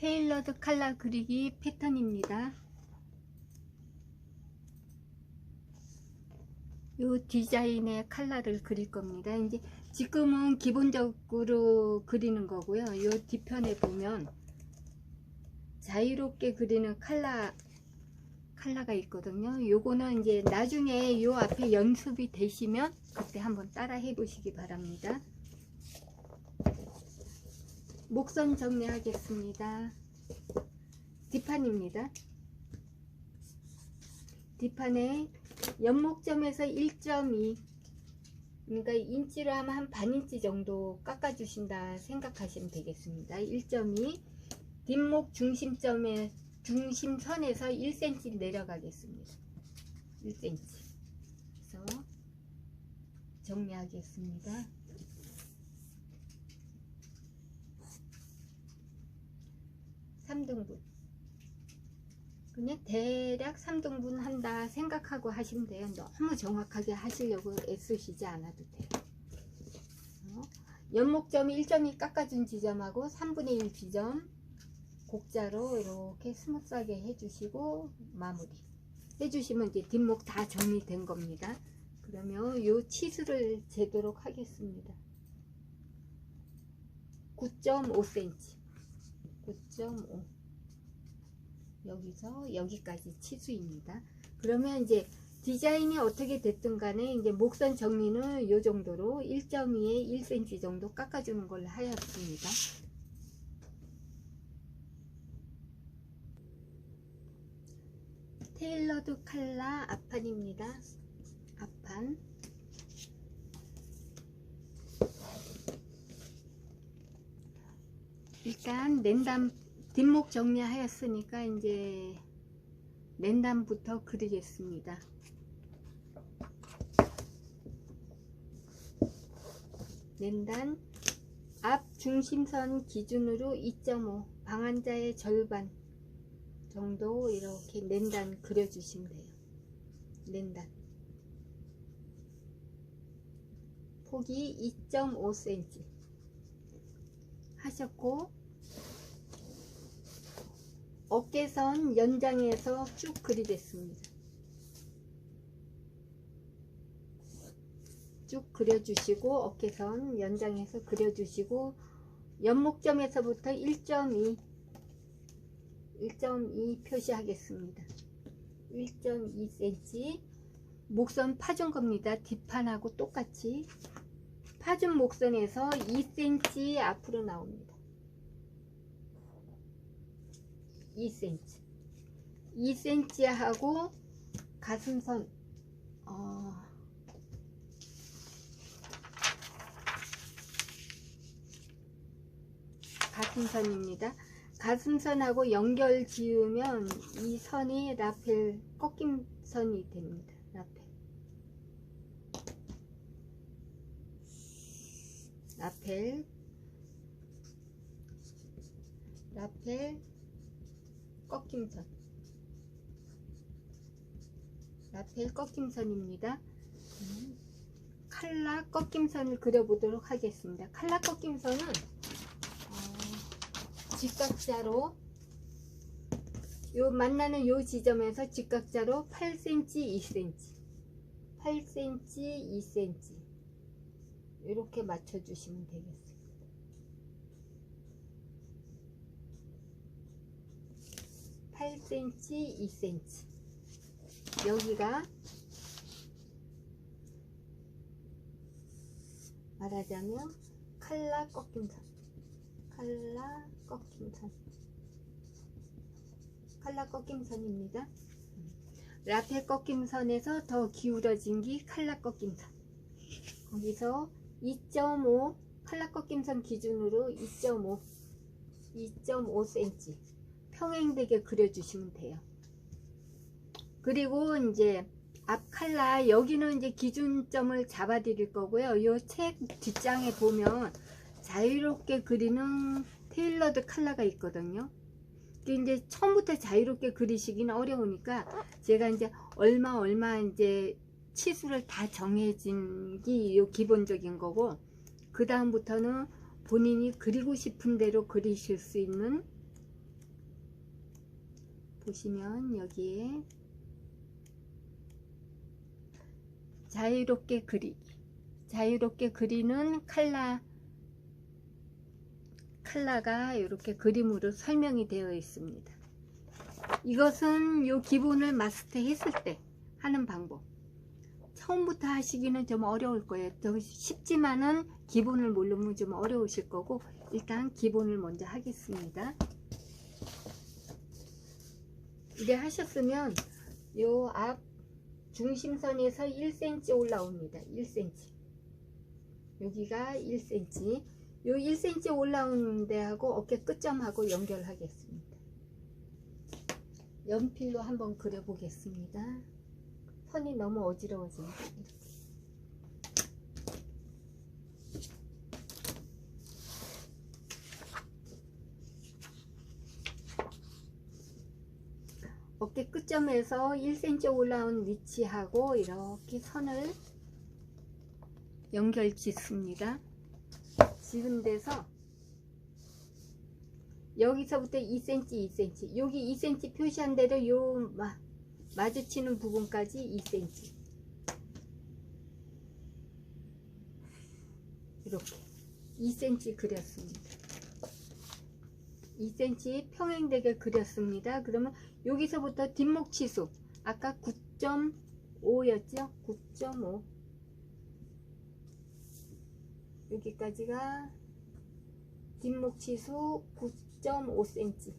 테일러드 칼라 그리기 패턴입니다. 요 디자인의 칼라를 그릴 겁니다. 이제 지금은 기본적으로 그리는 거고요. 요 뒤편에 보면 자유롭게 그리는 칼라가 있거든요. 요거는 이제 나중에 요 앞에 연습이 되시면 그때 한번 따라 해 보시기 바랍니다. 목선 정리하겠습니다. 뒷판입니다. 뒷판에 연목점에서 1.2, 그러니까 인치로 하면 한 반인치 정도 깎아 주신다 생각하시면 되겠습니다. 1.2, 뒷목 중심선에서 1cm 내려가겠습니다. 1cm. 그래서 정리하겠습니다. (3등분) 그냥 대략 3등분 한다 생각하고 하시면 돼요. 너무 정확하게 하시려고 애쓰시지 않아도 돼요. 연목점이 1.2 깎아준 지점하고 3분의 1 지점 곡자로 이렇게 스무스하게 해주시고 마무리 해주시면 이제 뒷목 다 정리된 겁니다. 그러면 요 치수를 재도록 하겠습니다. 9.5cm 9.5 여기서 여기까지 치수입니다. 그러면 이제 디자인이 어떻게 됐든 간에 이제 목선 정리는 요 정도로 1.2에 1cm 정도 깎아주는 걸로 하였습니다. 테일러드 칼라 앞판입니다. 앞판. 일단 랜담 뒷목 정리하였으니까 이제 랜담부터 그리겠습니다. 랜단 앞 중심선 기준으로 2.5 방한자의 절반 정도 이렇게 랜단 그려주시면 돼요. 랜단 폭이 2.5cm 하셨고, 어깨선 연장해서 쭉 그리겠습니다. 쭉 그려주시고 어깨선 연장해서 그려주시고 연목점에서부터 1.2 표시하겠습니다. 1.2cm 목선 파준 겁니다. 뒷판하고 똑같이 파준 목선에서 2cm 앞으로 나옵니다. 2cm 하고 가슴선 가슴선입니다. 가슴선하고 연결 지으면 이 선이 라펠 꺾임선이 됩니다. 라펠 꺾임선, 라펠 꺾임선입니다. 칼라 꺾임선을 그려보도록 하겠습니다. 칼라 꺾임선은 직각자로 요 만나는 요 지점에서 직각자로 8cm, 2cm 이렇게 맞춰주시면 되겠습니다. 8cm, 2cm 여기가 말하자면 칼라 꺾임선입니다. 라펠 꺾임선에서 더 기울어진 게 칼라 꺾임선. 거기서 2.5 칼라 꺾임선 기준으로 2.5cm 평행되게 그려주시면 돼요. 그리고 이제 앞 칼라 여기는 이제 기준점을 잡아 드릴 거고요. 요 책 뒷장에 보면 자유롭게 그리는 테일러드 칼라가 있거든요. 이제 처음부터 자유롭게 그리시기는 어려우니까 제가 이제 얼마 이제 치수를 다 정해진 게 요 기본적인 거고, 그 다음부터는 본인이 그리고 싶은 대로 그리실 수 있는 보시면 여기에 자유롭게 그리기, 자유롭게 그리는 칼라가 이렇게 그림으로 설명이 되어 있습니다. 이것은 요 기본을 마스터 했을 때 하는 방법. 처음부터 하시기는 좀 어려울 거예요. 더 쉽지만은 기본을 모르면 좀 어려우실 거고, 일단 기본을 먼저 하겠습니다. 이제 하셨으면 요 앞 중심선에서 1cm 올라옵니다. 1cm. 여기가 1cm. 요 1cm 올라오는 데하고 어깨 끝점하고 연결하겠습니다. 연필로 한번 그려 보겠습니다. 선이 너무 어지러워집니다. 어깨 끝점에서 1cm 올라온 위치하고 이렇게 선을 연결 짓습니다. 지은 데서 여기서부터 2cm, 2cm, 여기 2cm 표시한 대로 요 마주치는 부분까지 2cm, 이렇게 2cm 그렸습니다. 2cm 평행되게 그렸습니다. 그러면 여기서부터 뒷목 치수, 아까 9.5였죠? 9.5. 여기까지가 뒷목 치수 9.5cm.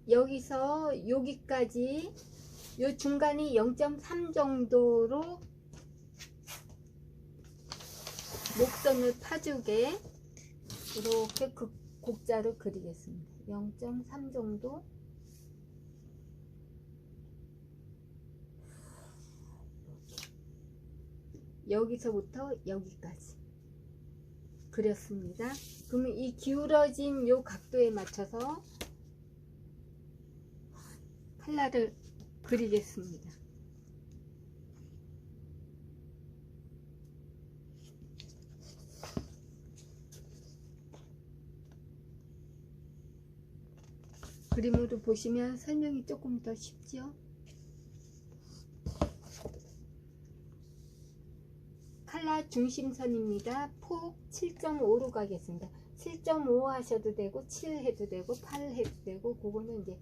여기서 여기까지 요 중간이 0.3 정도로 목선을 파주게 이렇게 곡자를 그리겠습니다. 0.3 정도. 여기서부터 여기까지 그렸습니다. 그러면 이 기울어진 요 각도에 맞춰서 칼라를 그리겠습니다. 그림으로 보시면 설명이 조금 더 쉽죠? 칼라 중심선입니다. 폭 7.5로 가겠습니다. 7.5 하셔도 되고 7 해도 되고 8 해도 되고, 그거는 이제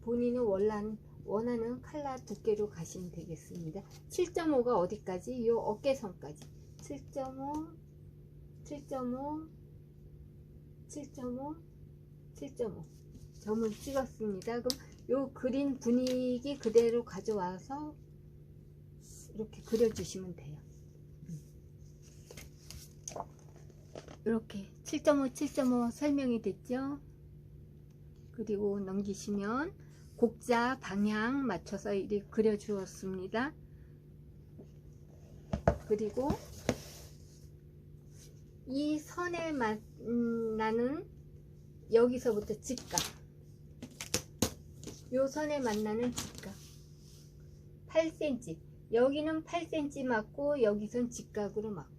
본인이 원하는 칼라 두께로 가시면 되겠습니다. 7.5가 어디까지? 요 어깨선까지 7.5, 7.5, 7.5, 7.5 점을 찍었습니다. 그럼 요 그린 분위기 그대로 가져와서 이렇게 그려주시면 돼요. 이렇게 7.5, 7.5 설명이 됐죠? 그리고 넘기시면 곡자 방향 맞춰서 이렇게 그려 주었습니다. 그리고 이 선에 만나는 여기서부터 직각, 요 선에 만나는 직각 8cm, 여기는 8cm 맞고 여기선 직각으로 맞고,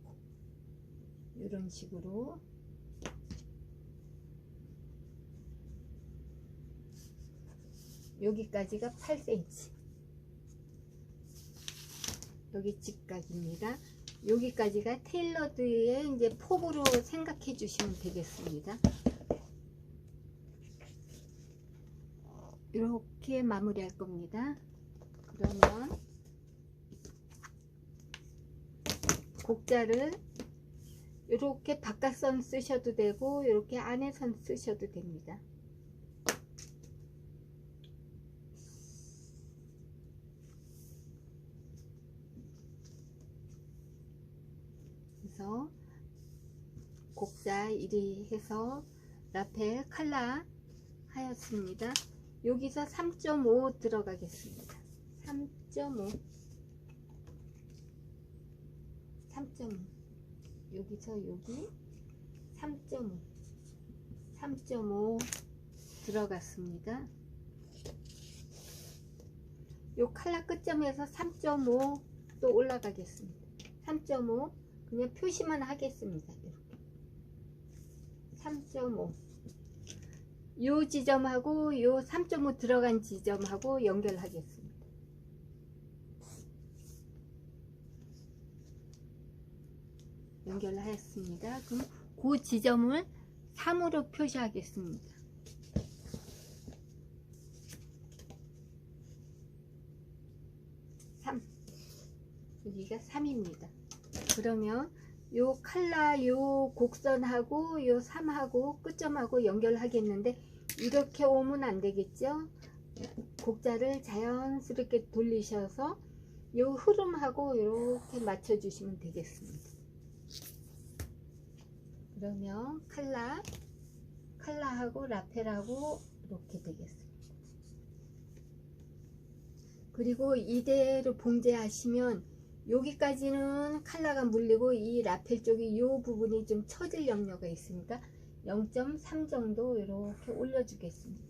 이런 식으로 여기까지가 8cm, 여기 직각입니다. 여기까지가 테일러드의 이제 폭으로 생각해 주시면 되겠습니다. 이렇게 마무리할 겁니다. 그러면 곡자를 이렇게 바깥선 쓰셔도 되고 이렇게 안에선 쓰셔도 됩니다. 그래서 곡자 이리 해서 라펠 칼라 하였습니다. 여기서 3.5 들어가겠습니다. 3.5 여기서 여기 3.5 들어갔습니다. 요 칼라 끝점에서 3.5 또 올라가겠습니다. 3.5 그냥 표시만 하겠습니다. 이렇게 3.5 요 지점하고 요 3.5 들어간 지점하고 연결하겠습니다. 연결하였습니다. 그럼 그 지점을 3으로 표시하겠습니다. 3. 여기가 3입니다. 그러면 요 칼라 요 곡선하고 요 3하고 끝점하고 연결하겠는데 이렇게 오면 안 되겠죠? 곡자를 자연스럽게 돌리셔서 요 흐름하고 이렇게 맞춰 주시면 되겠습니다. 그러면 칼라하고 라펠하고 이렇게 되겠습니다. 그리고 이대로 봉제하시면 여기까지는 칼라가 물리고 이 라펠 쪽이 이 부분이 좀 처질 염려가 있으니까 0.3 정도 이렇게 올려주겠습니다.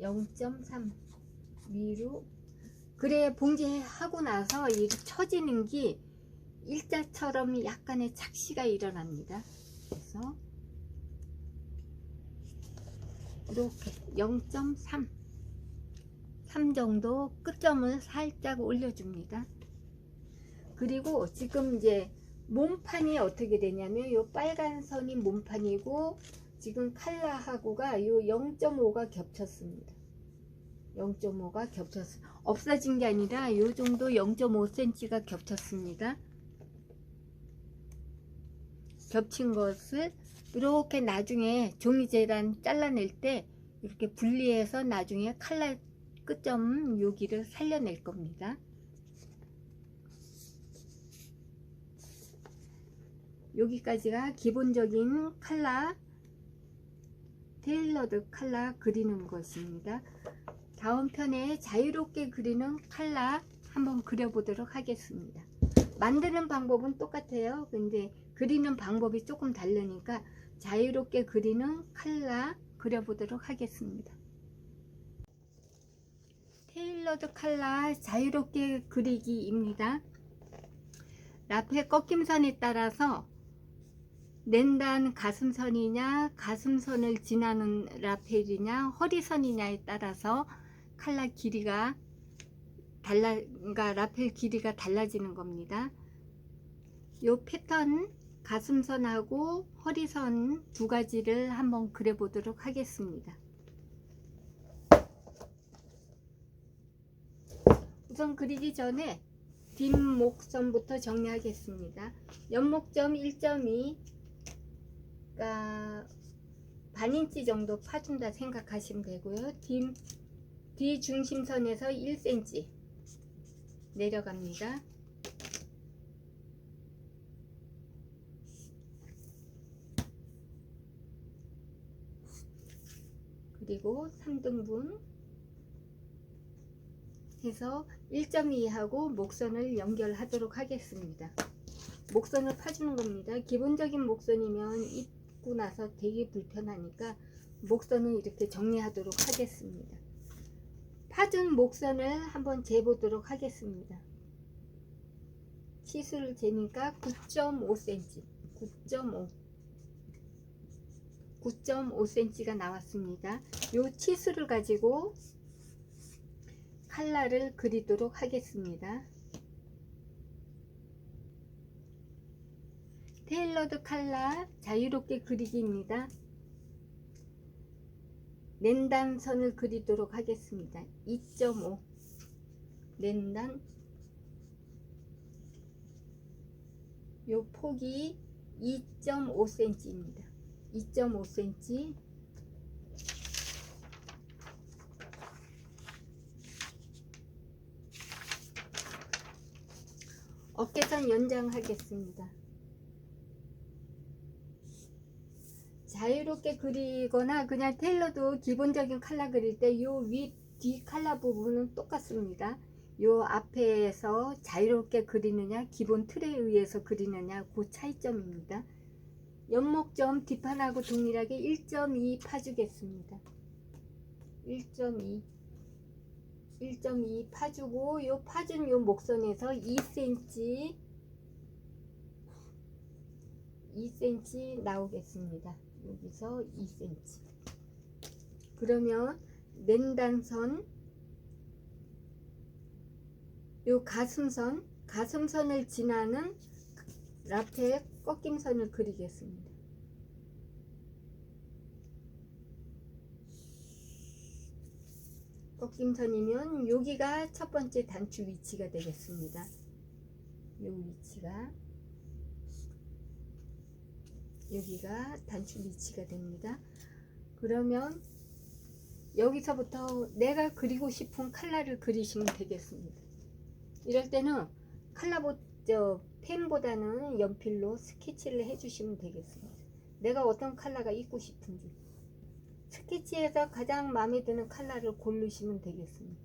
0.3 위로. 그래 봉제하고 나서 이 처지는 게 일자처럼 약간의 착시가 일어납니다. 그래서 이렇게 0.3 정도 끝점을 살짝 올려줍니다. 그리고 지금 이제 몸판이 어떻게 되냐면 요 빨간 선이 몸판이고 지금 칼라하고가 요 0.5가 겹쳤습니다. 0.5가 겹쳤어요. 없어진 게 아니라 요 정도 0.5cm가 겹쳤습니다. 겹친 것을 이렇게 나중에 종이재단 잘라낼 때 이렇게 분리해서 나중에 칼라 끝점 여기를 살려낼 겁니다. 여기까지가 기본적인 칼라 테일러드 칼라 그리는 것입니다. 다음 편에 자유롭게 그리는 칼라 한번 그려보도록 하겠습니다. 만드는 방법은 똑같아요. 근데 그리는 방법이 조금 다르니까 자유롭게 그리는 칼라 그려보도록 하겠습니다. 테일러드 칼라 자유롭게 그리기입니다. 라펠 꺾임선에 따라서 낸단 가슴선이냐 가슴선을 지나는 라펠이냐 허리선이냐에 따라서 칼라 길이가 그러니까 라펠 길이가 달라지는 겁니다. 요 패턴 가슴선하고 허리선 두 가지를 한번 그려 보도록 하겠습니다. 우선 그리기 전에 뒷목선부터 정리하겠습니다. 옆목점 1.2 그러니까 반인치 정도 파준다 생각하시면 되고요. 뒤 중심선에서 1cm 내려갑니다. 그리고 3등분 해서 1.2하고 목선을 연결하도록 하겠습니다. 목선을 파주는 겁니다. 기본적인 목선이면 입고 나서 되게 불편하니까 목선을 이렇게 정리하도록 하겠습니다. 파준 목선을 한번 재보도록 하겠습니다. 치수를 재니까 9.5cm 9.5cm가 나왔습니다. 요 치수를 가지고 칼라를 그리도록 하겠습니다. 테일러드 칼라 자유롭게 그리기입니다. 낸단선을 그리도록 하겠습니다. 2.5 낸단 요 폭이 2.5cm입니다. 2.5cm 어깨선 연장하겠습니다. 자유롭게 그리거나 그냥 테일러도 기본적인 칼라 그릴 때 요 위 뒤 칼라 부분은 똑같습니다. 요 앞에서 자유롭게 그리느냐 기본 틀에 의해서 그리느냐 그 차이점입니다. 옆목점 뒷판하고 동일하게 1.2 파주겠습니다. 1.2 파주고 요 파준 요 목선에서 2cm 나오겠습니다. 여기서 2cm 그러면 랜단선, 요 가슴선을 지나는 라펠 꺾임선을 그리겠습니다. 꺾임선이면 여기가 첫 번째 단추 위치가 되겠습니다. 요 위치가, 여기가 단추 위치가 됩니다. 그러면 여기서부터 내가 그리고 싶은 컬러를 그리시면 되겠습니다. 이럴 때는 펜보다는 연필로 스케치를 해주시면 되겠습니다. 내가 어떤 컬러가 있고 싶은지 스케치에서 가장 마음에 드는 컬러를 고르시면 되겠습니다.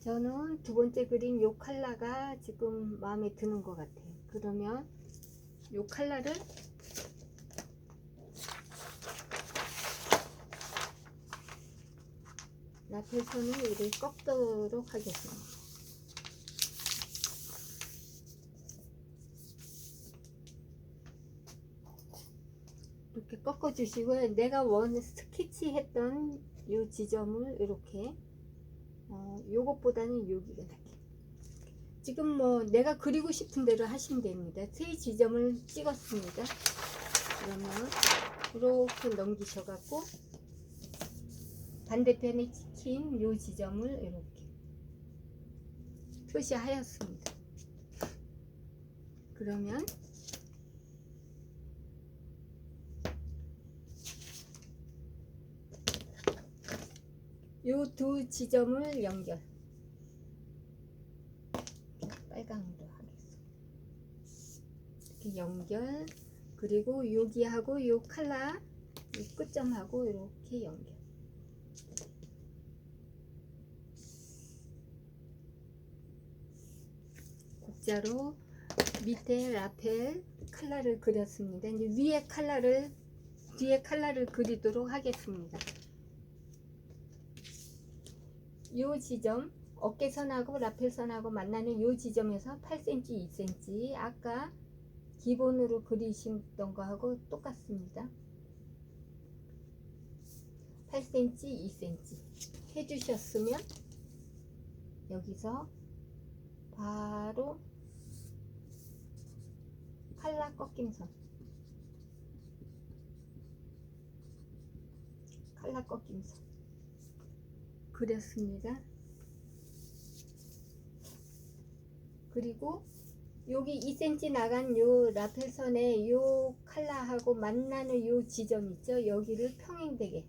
저는 두 번째 그린 요 컬러가 지금 마음에 드는 것 같아요. 그러면 요 컬러를 라펠선을 이렇게 꺾도록 하겠습니다. 이렇게 꺾어 주시고요. 내가 스케치했던 요 지점을 이렇게 요것보다는 여기가 낫게, 지금 뭐 내가 그리고 싶은 대로 하시면 됩니다. 세 지점을 찍었습니다. 그러면 이렇게 넘기셔 갖고 반대편에 찍힌 요 지점을 이렇게 표시하였습니다. 그러면 요 두 지점을 연결, 빨강으로 하겠습니다. 이렇게 연결, 그리고 여기하고 요 컬러 이 끝점하고 이렇게 연결. 곡자로 밑에 라펠 컬러를 그렸습니다. 이제 뒤에 컬러를 그리도록 하겠습니다. 요 지점, 어깨선하고 라펠선하고 만나는 요 지점에서 8cm, 2cm 아까 기본으로 그리셨던 거하고 똑같습니다. 8cm, 2cm 해주셨으면 여기서 바로 칼라 꺾임선, 칼라 꺾임선 그렸습니다. 그리고 여기 2cm 나간 요 라펠선에 요 칼라하고 만나는 요 지점 있죠? 여기를 평행되게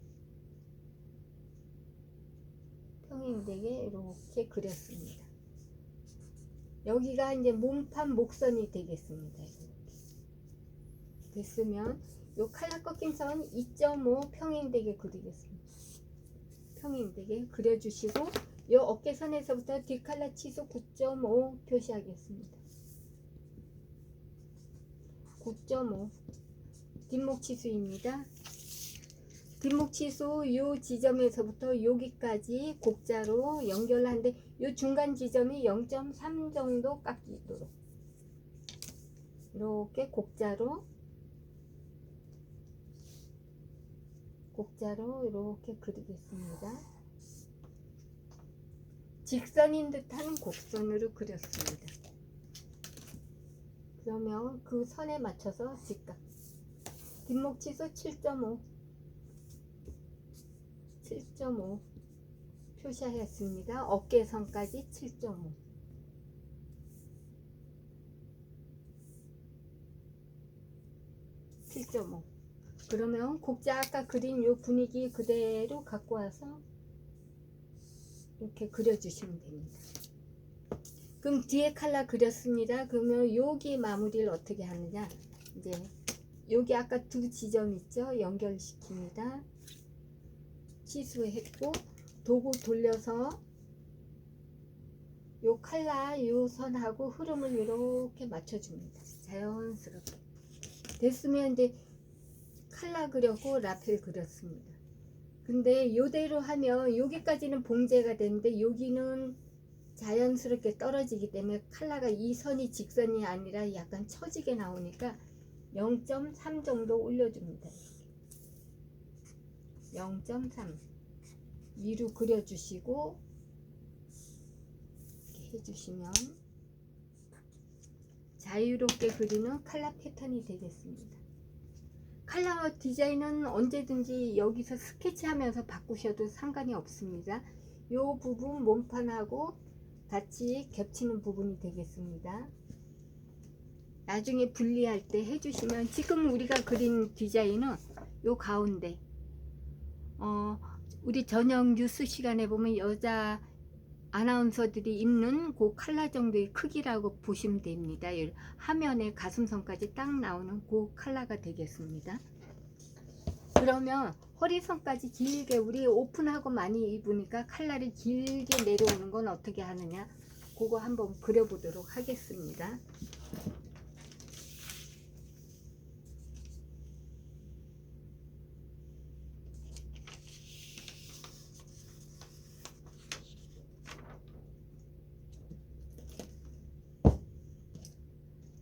이렇게 그렸습니다. 여기가 이제 몸판 목선이 되겠습니다. 이렇게 됐으면 요 칼라 꺾임선 2.5 평행되게 그리겠습니다. 평행되게 그려주시고 요 어깨선에서부터 뒷칼라 치수 9.5 표시하겠습니다. 9.5 뒷목 치수입니다. 뒷목 치수 요 지점에서부터 여기까지 곡자로 연결하는데 요 중간 지점이 0.3 정도 깎이도록 이렇게 곡자로 이렇게 그리겠습니다. 직선인 듯한 곡선으로 그렸습니다. 그러면 그 선에 맞춰서 직각 뒷목 치수 7.5 표시하였습니다. 어깨선까지 7.5 그러면 곡자 아까 그린 요 분위기 그대로 갖고 와서 이렇게 그려주시면 됩니다. 그럼 뒤에 칼라 그렸습니다. 그러면 여기 마무리를 어떻게 하느냐, 이제 여기 아까 두 지점 있죠? 연결시킵니다. 치수했고 도구 돌려서 요 칼라 요 선하고 흐름을 이렇게 맞춰줍니다. 자연스럽게 됐으면 이제 칼라 그렸고 라펠 그렸습니다. 근데 요대로 하면 여기까지는 봉제가 되는데 여기는 자연스럽게 떨어지기 때문에 칼라가 이 선이 직선이 아니라 약간 처지게 나오니까 0.3 정도 올려줍니다. 0.3 위로 그려주시고 이렇게 해주시면 자유롭게 그리는 칼라 패턴이 되겠습니다. 칼라 디자인은 언제든지 여기서 스케치하면서 바꾸셔도 상관이 없습니다. 이 부분 몸판하고 같이 겹치는 부분이 되겠습니다. 나중에 분리할 때 해주시면, 지금 우리가 그린 디자인은 요 가운데 우리 저녁 뉴스 시간에 보면 여자 아나운서들이 입는 그 칼라 정도의 크기라고 보시면 됩니다. 화면에 가슴선까지 딱 나오는 그 칼라가 되겠습니다. 그러면 허리선까지 길게, 우리 오픈하고 많이 입으니까 칼라를 길게 내려오는 건 어떻게 하느냐, 그거 한번 그려보도록 하겠습니다.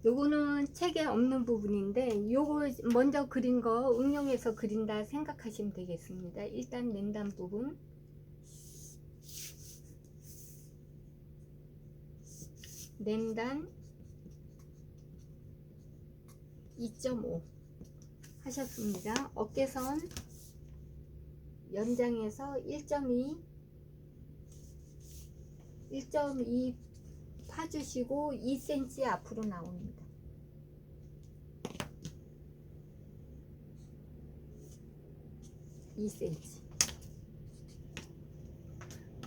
요거는 책에 없는 부분인데, 요거 먼저 그린 거 응용해서 그린다 생각하시면 되겠습니다. 일단 맨단 부분, 맨단 2.5 하셨습니다. 어깨선 연장해서 1.2 파주시고 2cm 앞으로 나옵니다.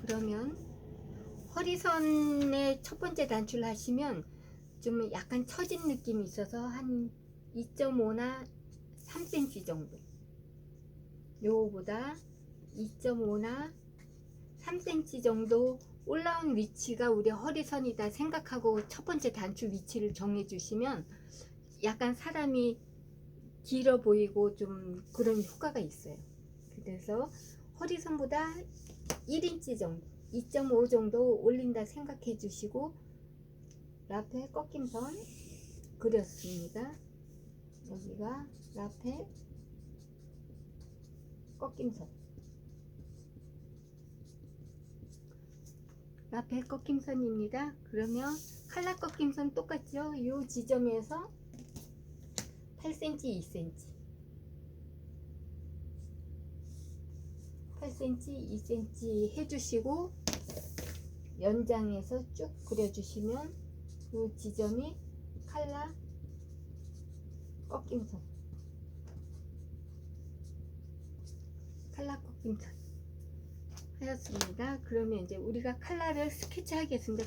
그러면 허리선에 첫 번째 단추를 하시면 좀 약간 처진 느낌이 있어서 한 2.5나 3cm 정도, 요거보다 2.5나 3cm 정도 올라온 위치가 우리 허리선이다 생각하고 첫 번째 단추 위치를 정해 주시면 약간 사람이 길어 보이고 좀 그런 효과가 있어요. 그래서 허리선보다 1인치 정도, 2.5 정도 올린다 생각해 주시고 라페 꺾임선 그렸습니다. 여기가 라페 꺾임선, 라페 꺾임선입니다. 그러면 칼라 꺾임선 똑같죠? 이 지점에서 8cm, 2cm, 8cm, 2cm 해주시고 연장해서 쭉 그려주시면 이 지점이 칼라 꺾임선, 칼라 꺾임선 하였습니다. 그러면 이제 우리가 칼라를 스케치 하겠습니다.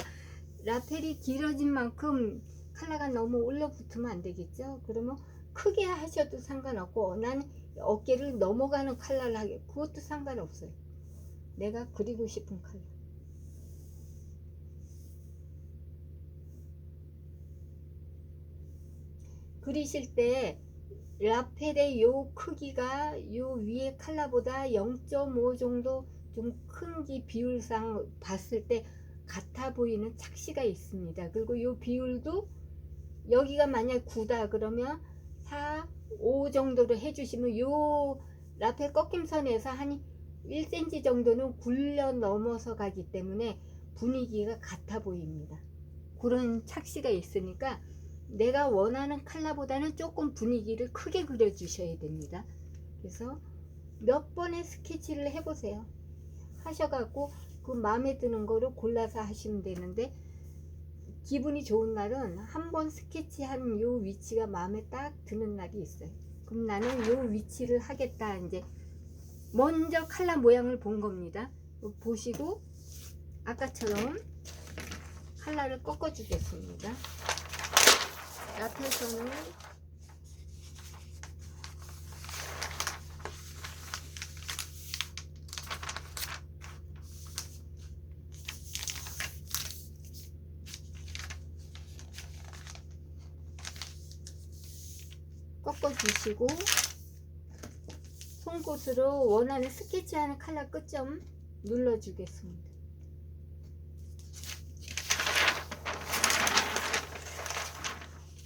라펠이 길어진 만큼 칼라가 너무 올라붙으면 안 되겠죠. 그러면 크게 하셔도 상관없고, 난 어깨를 넘어가는 칼라를 하게, 그것도 상관없어요. 내가 그리고 싶은 칼라. 그리실 때 라펠의 요 크기가 요 위에 칼라보다 0.5 정도 좀 큰 기 비율상 봤을 때 같아 보이는 착시가 있습니다. 그리고 요 비율도 여기가 만약 9다 그러면 4, 5 정도로 해주시면 요 라펠 꺾임선에서 한 1cm 정도는 굴려 넘어서 가기 때문에 분위기가 같아 보입니다. 그런 착시가 있으니까 내가 원하는 컬러보다는 조금 분위기를 크게 그려 주셔야 됩니다. 그래서 몇 번의 스케치를 해보세요. 하셔갖고 그 마음에 드는 거를 골라서 하시면 되는데, 기분이 좋은 날은 한번 스케치한 요 위치가 마음에 딱 드는 날이 있어요. 그럼 나는 요 위치를 하겠다. 이제 먼저 컬러 모양을 본 겁니다. 보시고 아까처럼 컬러를 꺾어 주겠습니다. 라펠선을 꺾어 주시고 송곳으로 원하는 스케치하는 컬러 끝점 눌러 주겠습니다.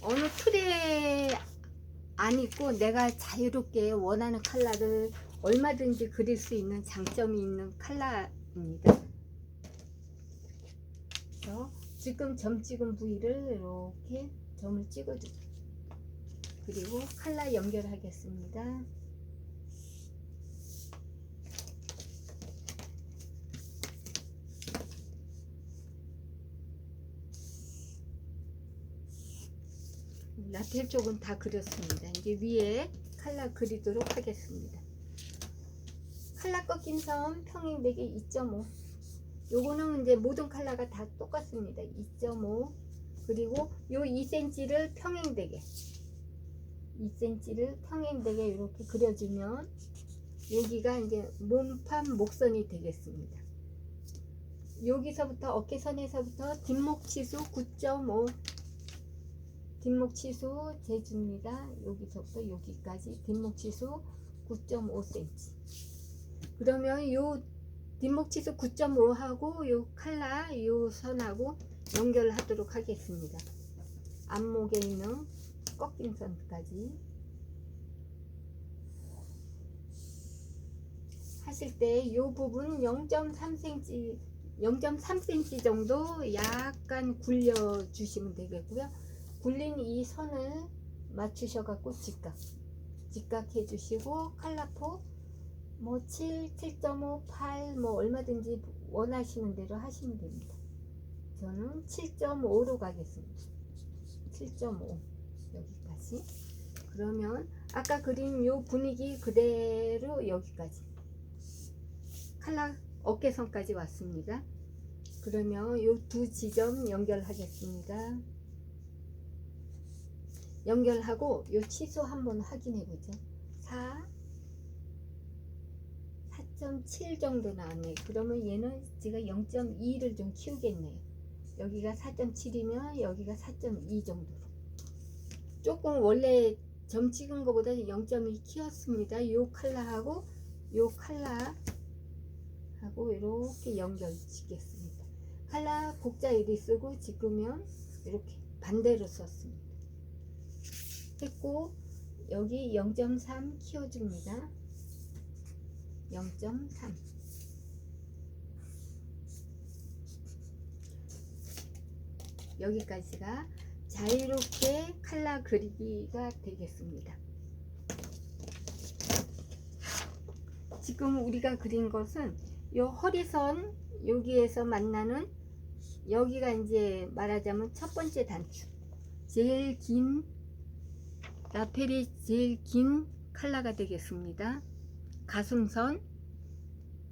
어느 틀에 안 있고 내가 자유롭게 원하는 컬러를 얼마든지 그릴 수 있는 장점이 있는 컬러입니다. 그래서 지금 점 찍은 부위를 이렇게 점을 찍어주죠. 그리고 컬러 연결하겠습니다. 라텔 쪽은 다 그렸습니다. 이제 위에 컬러 그리도록 하겠습니다. 컬러 꺾인 선 평행되게 2.5. 요거는 이제 모든 컬러가 다 똑같습니다. 2.5. 그리고 요 2cm를 평행되게 2cm를 평행되게 이렇게 그려주면 여기가 이제 몸판 목선이 되겠습니다. 여기서부터 어깨선에서부터 뒷목 치수 9.5 뒷목 치수 재줍니다. 여기서부터 여기까지 뒷목 치수 9.5cm. 그러면 요 뒷목 치수 9.5하고 요 컬러 요 선하고 연결하도록 하겠습니다. 앞목에 있는 꺾인 선까지 하실 때 요 부분 0.3cm 정도 약간 굴려 주시면 되겠고요. 굴린 이 선을 맞추셔 갖고 직각해 주시고 컬러포 뭐 7, 7.5, 8 뭐 얼마든지 원하시는 대로 하시면 됩니다. 저는 7.5로 가겠습니다. 7.5 여기까지. 그러면 아까 그린 요 분위기 그대로 여기까지 컬러 어깨선까지 왔습니다. 그러면 요 두 지점 연결하겠습니다. 연결하고 요 치수 한번 확인해 보죠. 4.7 정도 나왔네요. 그러면 얘는 제가 0.2를 좀 키우겠네요. 여기가 4.7이면 여기가 4.2 정도로 조금 원래 점 찍은 것보다 0.2 키웠습니다. 요 컬러하고 요 컬러하고 이렇게 연결 짓겠습니다. 컬러 복자 이리 쓰고 찍으면 이렇게 반대로 썼습니다. 했고 여기 0.3 키워줍니다. 0.3 여기까지가 자유롭게 컬러 그리기가 되겠습니다. 지금 우리가 그린 것은 요 허리선 여기에서 만나는 여기가 이제 말하자면 첫 번째 단추, 제일 긴 라펠이 제일 긴 컬러가 되겠습니다. 가슴선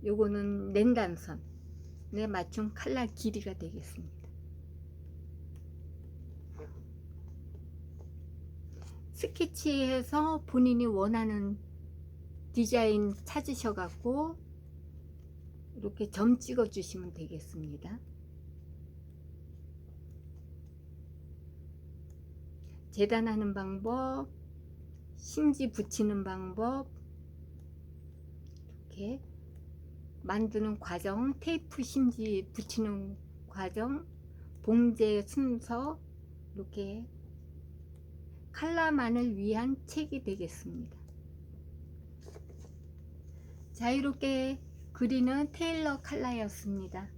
요거는 랜단선에 맞춘 컬러 길이가 되겠습니다. 스케치해서 본인이 원하는 디자인 찾으셔 갖고 이렇게 점 찍어 주시면 되겠습니다. 재단하는 방법, 심지 붙이는 방법, 이렇게 만드는 과정, 테이프 심지 붙이는 과정, 봉제 순서, 이렇게 컬러만을 위한 책이 되겠습니다. 자유롭게 그리는 테일러 컬러였습니다.